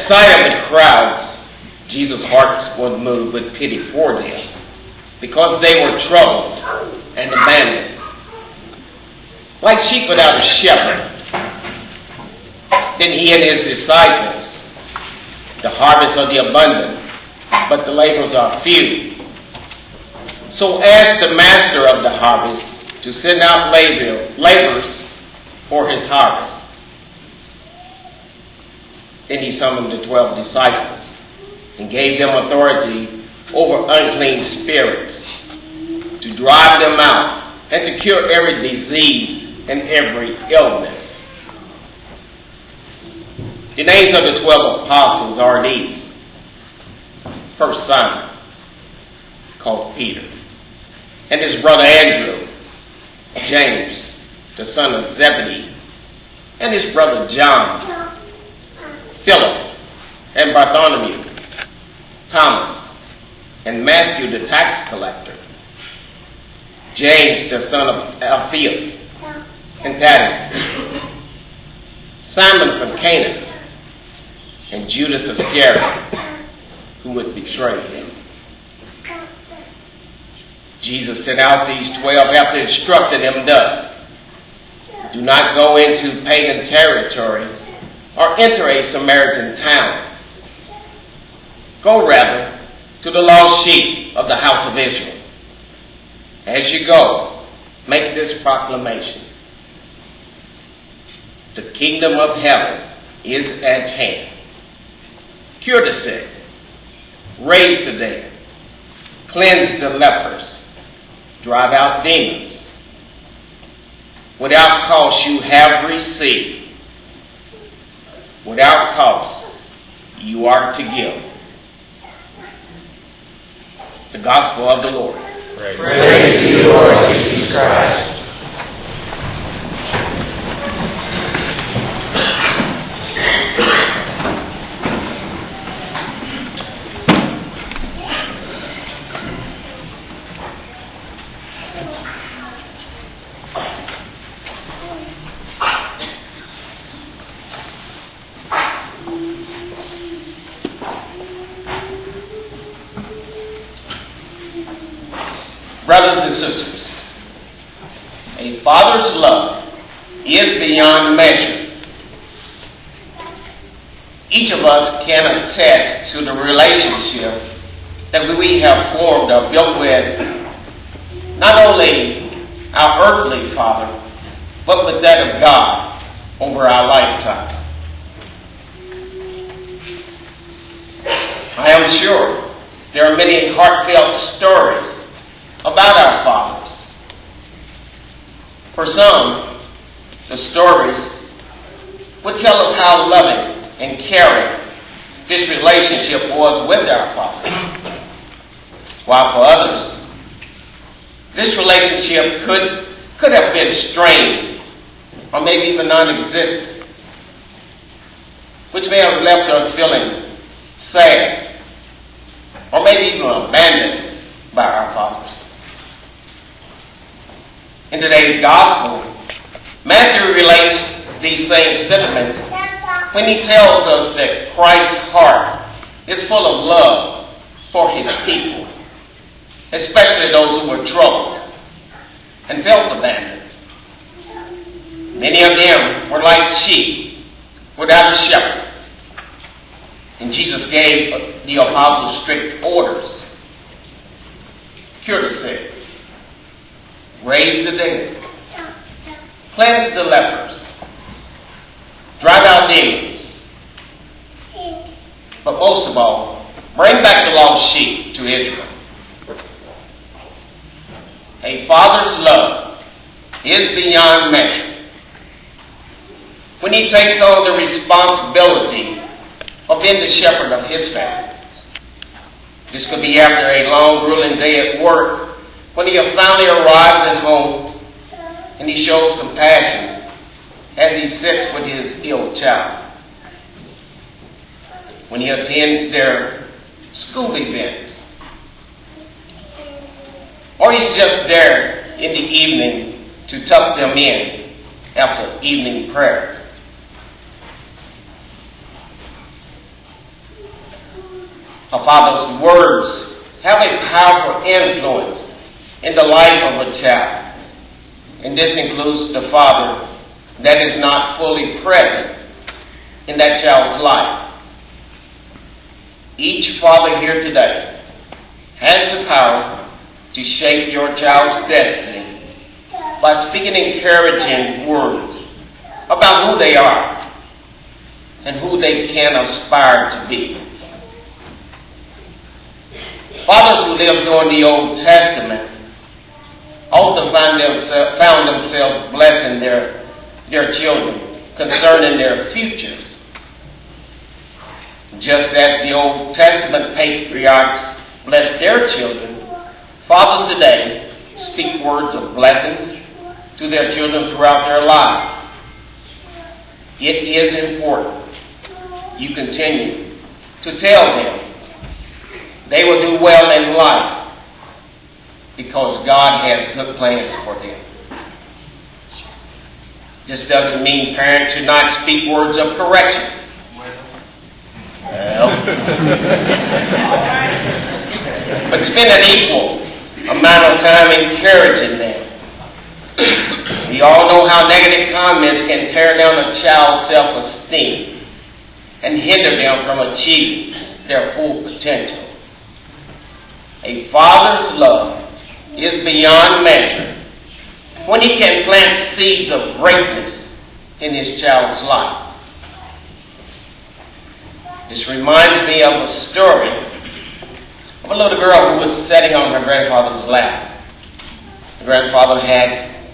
At sight of the crowds, Jesus' heart was moved with pity for them, because they were troubled and abandoned, like sheep without a shepherd. Then he and his disciples, the harvest of the abundant, but the laborers are few. So asked the master of the harvest to send out laborers for his harvest. Then he summoned the 12 disciples and gave them authority over unclean spirits to drive them out and to cure every disease and every illness. The names of the 12 apostles are these. First Simon, called Peter, and his brother Andrew, James, the son of Zebedee, and his brother John, Philip, and Bartholomew, Thomas, and Matthew the tax collector, James the son of Alphaeus, and Thaddeus, Simon from Canaan, and Judas Iscariot, who would betray him. Jesus sent out these 12 after instructing them thus: do not go into pagan territory or enter a Samaritan town. Go rather to the lost sheep of the house of Israel. As you go, make this proclamation: the kingdom of heaven is at hand. Cure the sick, raise the dead, cleanse the lepers, drive out demons. Without cost you have received. Without cost you are to give. The gospel of the Lord. Praise to you, Lord Jesus Christ. Brothers and sisters, a father's love is beyond measure. Each of us can attest to the relationship that we have formed or built with not only our earthly father, but with that of God over our lifetime. I am sure there are many heartfelt stories about our fathers. For some, the stories would tell us how loving and caring this relationship was with our father. While for others, this relationship could have been strained or maybe even non-existent, which may have left us feeling sad or maybe even abandoned by our fathers. In today's gospel, Matthew relates these same sentiments when he tells us that Christ's heart is full of love for his people, especially those who were troubled and felt abandoned. Many of them were like sheep without a shepherd, and Jesus gave the apostles strict orders: cure the sick, raise the dead, cleanse the lepers, drive out demons, but most of all, bring back the lost sheep to Israel. A father's love is beyond measure. When he takes on the responsibility of being the shepherd of his family. This could be after a long, grueling day at work, when he has finally arrived at home, and he shows compassion as he sits with his ill child. When he attends their school events. Or he's just there in the evening to tuck them in after evening prayer. A father's words have a powerful influence in the life of a child. And this includes the father that is not fully present in that child's life. Each father here today has the power to shape your child's destiny by speaking encouraging words about who they are and who they can aspire to be. Fathers who lived during the Old Testament often found themselves blessing their children concerning their future. Just as the Old Testament patriarchs blessed their children, fathers today speak words of blessings to their children throughout their lives. It is important you continue to tell them they will do well in life because God has good plans for them. This doesn't mean parents should not speak words of correction. Well, but spend an equal amount of time encouraging them. We all know how negative comments can tear down a child's self-esteem and hinder them from achieving their full potential. A father's love is beyond measure when he can plant seeds of greatness in his child's life. This reminds me of a story of a little girl who was sitting on her grandfather's lap. The grandfather had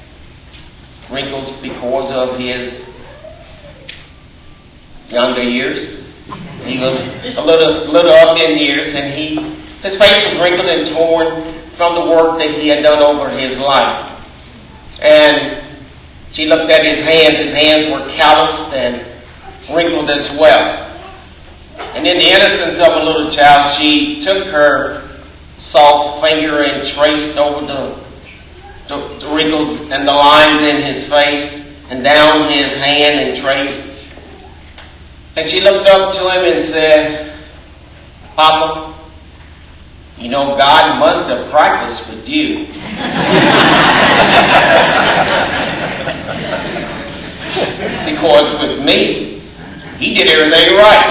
wrinkles because of his younger years. He was a little up in years, and his face was wrinkled and torn from the work that he had done over his life. And she looked at his hands. His hands were calloused and wrinkled as well. And in the innocence of a little child, she took her soft finger and traced over the wrinkles and the lines in his face and down his hand and traced. And she looked up to him and said, "Papa, you know, God must have practiced with you." Because with me, he did everything right.